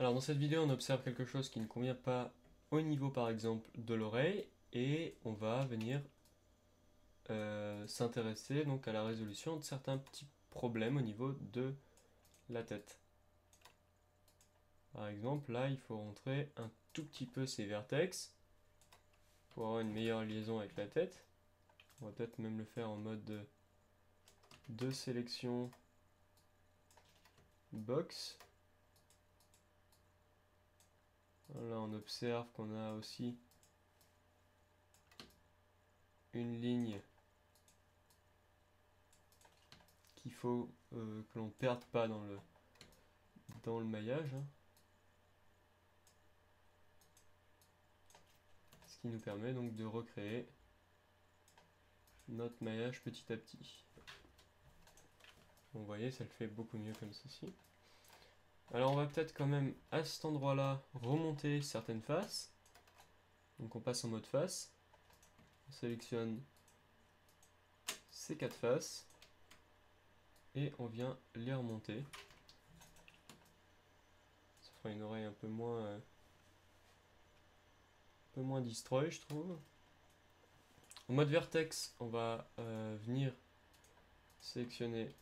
Alors dans cette vidéo, on observe quelque chose qui ne convient pas au niveau par exemple de l'oreille et on va venir s'intéresser donc à la résolution de certains petits problèmes au niveau de la tête. Par exemple, là, il faut rentrer un tout petit peu ces vertex pour avoir une meilleure liaison avec la tête. On va peut-être même le faire en mode de sélection box. Là, on observe qu'on a aussi une ligne qu'il faut que l'on ne perde pas dans le maillage. Ce qui nous permet donc de recréer notre maillage petit à petit. Vous voyez, ça le fait beaucoup mieux comme ceci. Alors on va peut-être quand même à cet endroit-là remonter certaines faces. Donc on passe en mode face. On sélectionne ces 4 faces. Et on vient les remonter. Ça fera une oreille un peu moins destroy, je trouve. En mode vertex, on va venir sélectionner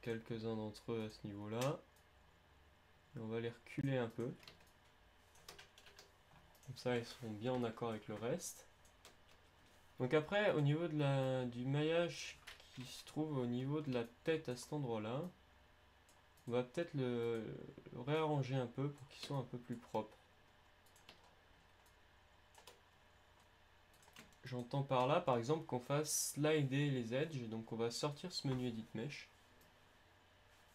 quelques-uns d'entre eux à ce niveau-là. Et on va les reculer un peu. Comme ça, ils seront bien en accord avec le reste. Donc après, au niveau du maillage qui se trouve au niveau de la tête à cet endroit-là, on va peut-être le réarranger un peu pour qu'il soit un peu plus propre. J'entends par là, par exemple, qu'on fasse slider les edges. Donc on va sortir ce menu Edit Mesh.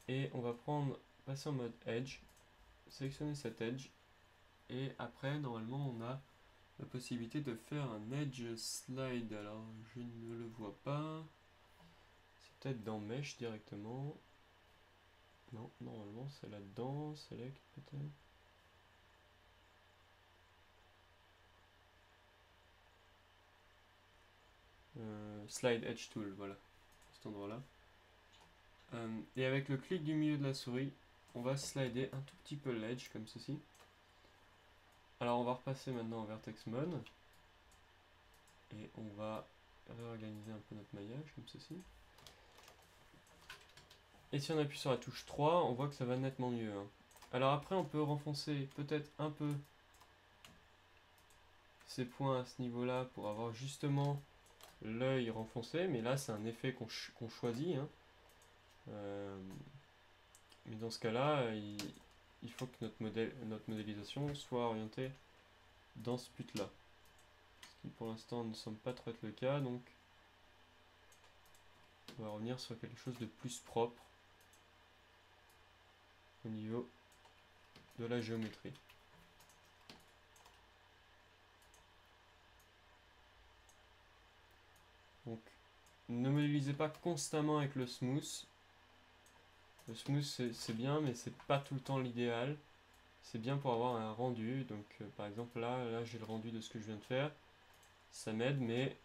Et on va passer en mode Edge, sélectionner cet Edge. Et après, normalement, on a la possibilité de faire un Edge Slide. Alors, je ne le vois pas. C'est peut-être dans Mesh directement. Non, normalement, c'est là-dedans. Select, peut-être. Slide Edge Tool, voilà, cet endroit-là. Et avec le clic du milieu de la souris, on va slider un tout petit peu l'edge comme ceci. Alors on va repasser maintenant en vertex mode. Et on va réorganiser un peu notre maillage comme ceci. Et si on appuie sur la touche 3, on voit que ça va nettement mieux. Alors après on peut renfoncer peut-être un peu ces points à ce niveau-là pour avoir justement l'œil renfoncé. Mais là c'est un effet qu'on choisit. Mais dans ce cas-là, il faut que notre modélisation soit orientée dans ce but-là. Ce qui pour l'instant ne semble pas trop être le cas, donc on va revenir sur quelque chose de plus propre au niveau de la géométrie. Donc ne modélisez pas constamment avec le smooth. Le smooth c'est bien, mais c'est pas tout le temps l'idéal. C'est bien pour avoir un rendu. Donc par exemple là j'ai le rendu de ce que je viens de faire. Ça m'aide, mais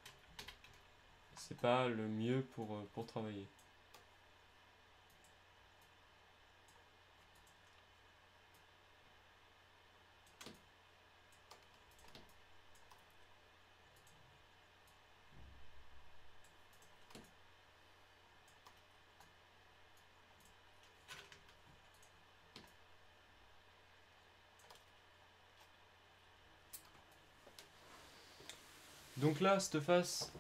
c'est pas le mieux pour travailler. Donc là, cette face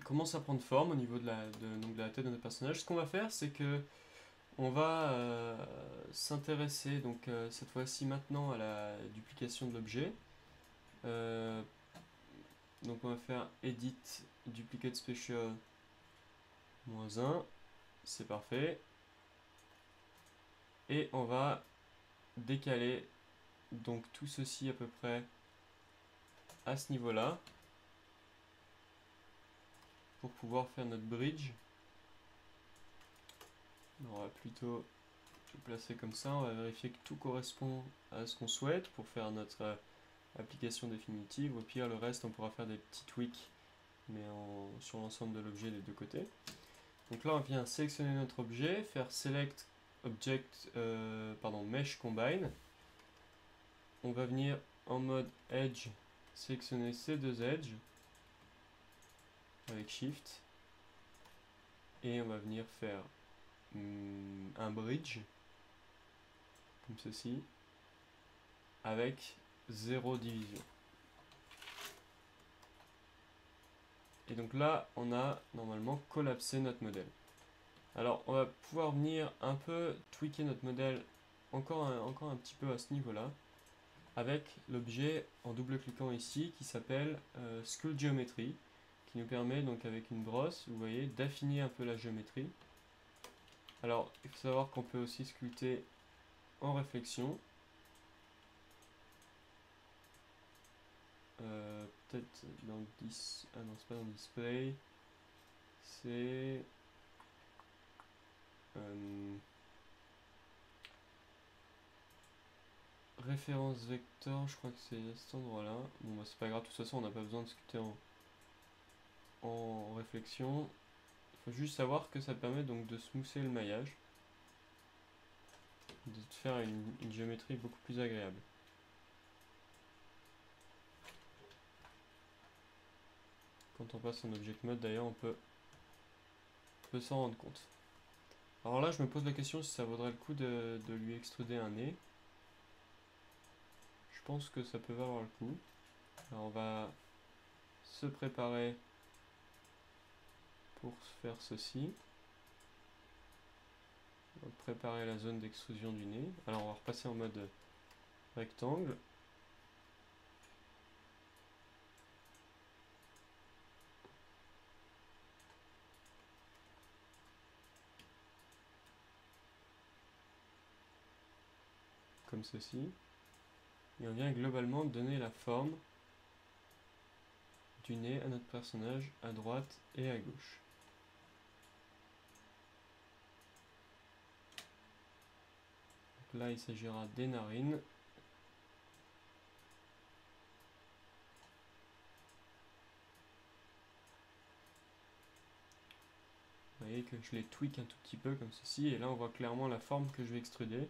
commence à prendre forme au niveau de la tête de notre personnage. Ce qu'on va faire, c'est que on va s'intéresser donc cette fois-ci maintenant à la duplication de l'objet. Donc on va faire Edit Duplicate Special -1, c'est parfait. Et on va décaler donc tout ceci à peu près à ce niveau-là pour pouvoir faire notre bridge. On va plutôt le placer comme ça, on va vérifier que tout correspond à ce qu'on souhaite pour faire notre application définitive. Au pire, le reste, on pourra faire des petits tweaks, mais sur l'ensemble de l'objet des deux côtés. Donc là, on vient sélectionner notre objet, faire Select Mesh Combine. On va venir en mode Edge, sélectionner ces deux edges avec Shift. Et on va venir faire un bridge, comme ceci, avec 0 division. Et donc là, on a normalement collapsé notre modèle. Alors, on va pouvoir venir un peu tweaker notre modèle encore un petit peu à ce niveau-là, avec l'objet en double-cliquant ici qui s'appelle Sculpt Geometry, qui nous permet donc avec une brosse, vous voyez, d'affiner un peu la géométrie. Alors, il faut savoir qu'on peut aussi sculpter en réflexion. Peut-être dans le ah non, c'est pas dans le display. C'est référence vector, je crois que c'est à cet endroit-là. Bon, bah, c'est pas grave, de toute façon, on n'a pas besoin de sculpter en réflexion. Il faut juste savoir que ça permet donc de smoother le maillage, de faire une géométrie beaucoup plus agréable. Quand on passe en Object Mode, d'ailleurs, on peut s'en rendre compte. Alors là, je me pose la question si ça vaudrait le coup de lui extruder un nez. Je pense que ça peut valoir le coup. Alors on va se préparer pour faire ceci. On va préparer la zone d'extrusion du nez. Alors on va repasser en mode rectangle. Comme ceci. Et on vient globalement donner la forme du nez à notre personnage à droite et à gauche. Donc là, il s'agira des narines. Vous voyez que je les tweak un tout petit peu comme ceci. Et là, on voit clairement la forme que je vais extruder.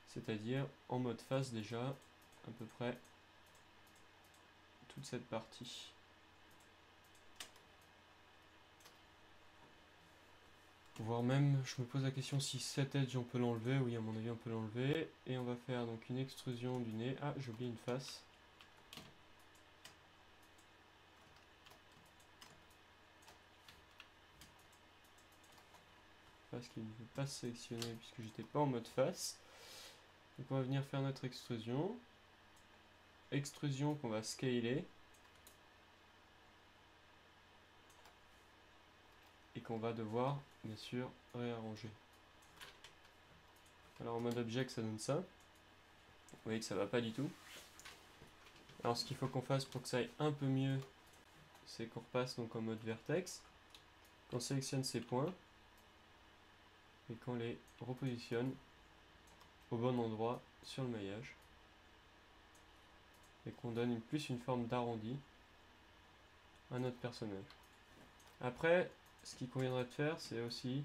C'est-à-dire en mode face déjà, à peu près toute cette partie. Voire même, je me pose la question si cet edge on peut l'enlever. Oui, à mon avis on peut l'enlever. Et on va faire donc une extrusion du nez. Ah, j'ai oublié une face. Face qui ne veut pas se sélectionner puisque j'étais pas en mode face. Donc on va venir faire notre extrusion. Extrusion qu'on va scaler. Et qu'on va devoir, bien sûr, réarranger. Alors en mode object, ça donne ça. Vous voyez que ça va pas du tout. Alors ce qu'il faut qu'on fasse pour que ça aille un peu mieux, c'est qu'on repasse donc en mode vertex. Qu'on sélectionne ces points. Et qu'on les repositionne au bon endroit sur le maillage. Et qu'on donne plus une forme d'arrondi à notre personnage. Après, ce qu'il conviendrait de faire, c'est aussi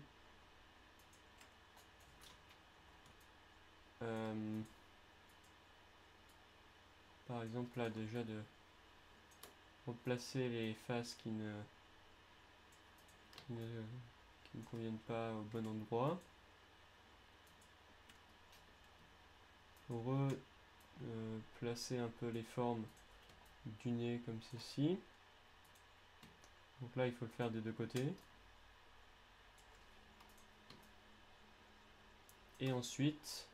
par exemple là déjà de replacer les faces qui ne conviennent pas au bon endroit. Replacer un peu les formes du nez comme ceci. Donc là il faut le faire des deux côtés. Et ensuite,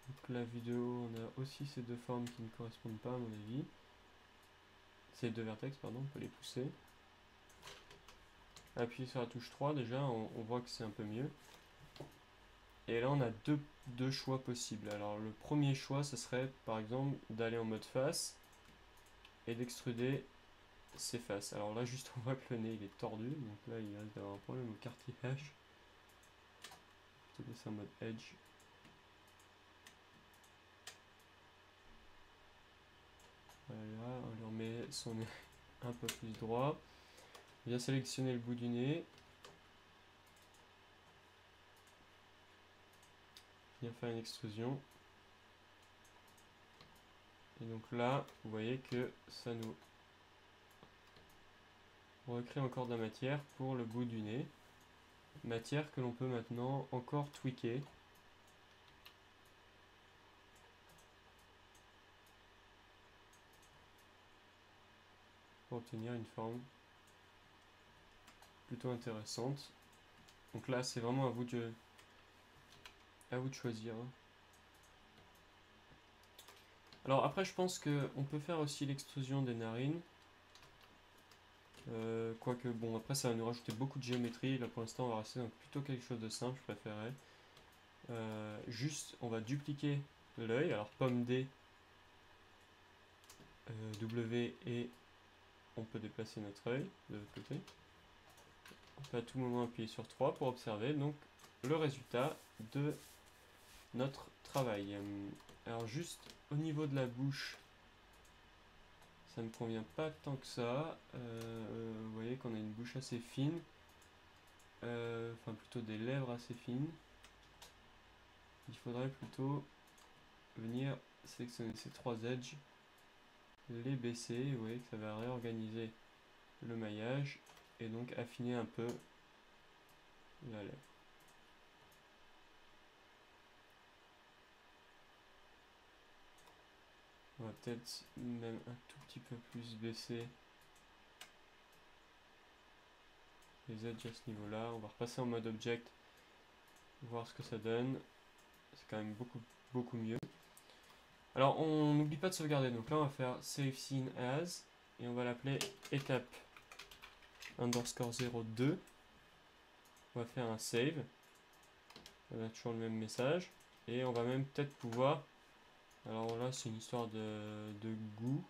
donc la vidéo, on a aussi ces deux formes qui ne correspondent pas à mon avis. Ces deux vertex, pardon, on peut les pousser. Appuyer sur la touche 3 déjà, on voit que c'est un peu mieux. Et là on a deux choix possibles. Alors le premier choix, ce serait par exemple d'aller en mode face et d'extruder ces faces. Alors là juste on voit que le nez il est tordu, donc là il risque d'avoir un problème au cartilage. Je vais passer en mode edge. Voilà, on lui remet son nez un peu plus droit. On vient sélectionner le bout du nez. venir faire une extrusion. Et donc là, vous voyez que ça nous recrée encore de la matière pour le bout du nez. Matière que l'on peut maintenant encore tweaker. Pour obtenir une forme plutôt intéressante. Donc là, c'est vraiment à vous de choisir. Alors après, je pense qu'on peut faire aussi l'extrusion des narines. Quoique, bon, après ça va nous rajouter beaucoup de géométrie. Là pour l'instant, on va rester dans plutôt quelque chose de simple, je préférerais. Juste, on va dupliquer l'œil. Alors pomme D, W, et on peut déplacer notre œil de l'autre côté. On peut à tout moment appuyer sur 3 pour observer donc le résultat de notre travail. Alors juste au niveau de la bouche, ça me convient pas tant que ça. Vous voyez qu'on a une bouche assez fine, enfin plutôt des lèvres assez fines. Il faudrait plutôt venir sélectionner ces 3 edges, les baisser. Vous voyez que ça va réorganiser le maillage et donc affiner un peu la lèvre. On va peut-être même un tout petit peu plus baisser les edges à ce niveau-là. On va repasser en mode object, voir ce que ça donne. C'est quand même beaucoup mieux. Alors on n'oublie pas de sauvegarder. Donc là on va faire save scene as et on va l'appeler étape _02. On va faire un save. On a toujours le même message. Et on va même peut-être pouvoir... Alors là c'est une histoire de goût.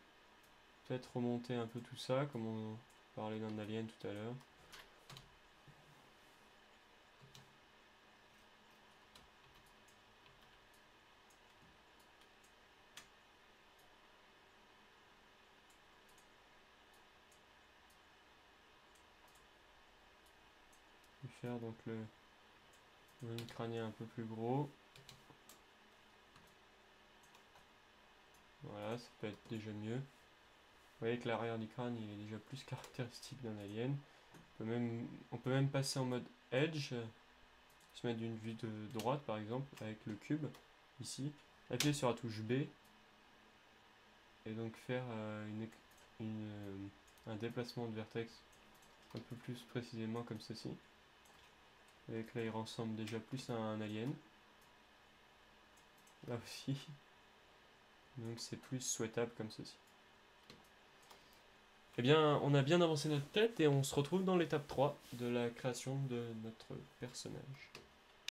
Peut-être remonter un peu tout ça, comme on parlait d'un alien tout à l'heure. Faire donc le volume crânien un peu plus gros. Voilà, ça peut être déjà mieux. Vous voyez que l'arrière du crâne il est déjà plus caractéristique d'un alien. On peut même passer en mode edge, se mettre d'une vue de droite par exemple avec le cube ici, appuyer sur la touche B et donc faire un déplacement de vertex un peu plus précisément comme ceci. Avec là il ressemble déjà plus à un alien. Là aussi. Donc c'est plus souhaitable comme ceci. Eh bien, on a bien avancé notre tête et on se retrouve dans l'étape 3 de la création de notre personnage.